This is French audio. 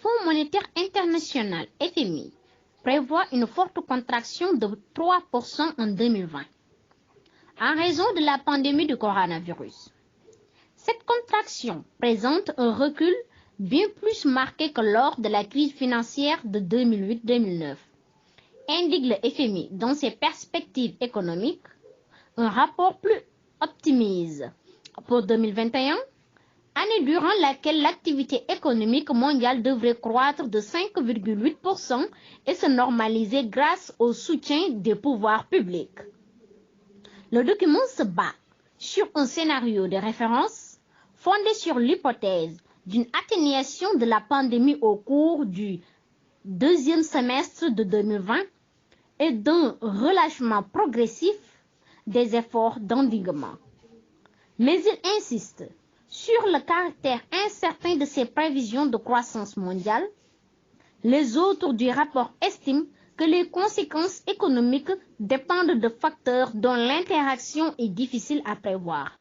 Fonds monétaire international, FMI, prévoit une forte contraction de 3% en 2020 en raison de la pandémie du coronavirus. Cette contraction présente un recul bien plus marqué que lors de la crise financière de 2008-2009, indique le FMI dans ses perspectives économiques. Un rapport plus optimiste pour 2021, année durant laquelle l'activité économique mondiale devrait croître de 5,8% et se normaliser grâce au soutien des pouvoirs publics. Le document se bat sur un scénario de référence fondé sur l'hypothèse d'une atténuation de la pandémie au cours du deuxième semestre de 2020 et d'un relâchement progressif des efforts d'endiguement. Mais il insiste sur le caractère incertain de ces prévisions de croissance mondiale. Les auteurs du rapport estiment que les conséquences économiques dépendent de facteurs dont l'interaction est difficile à prévoir.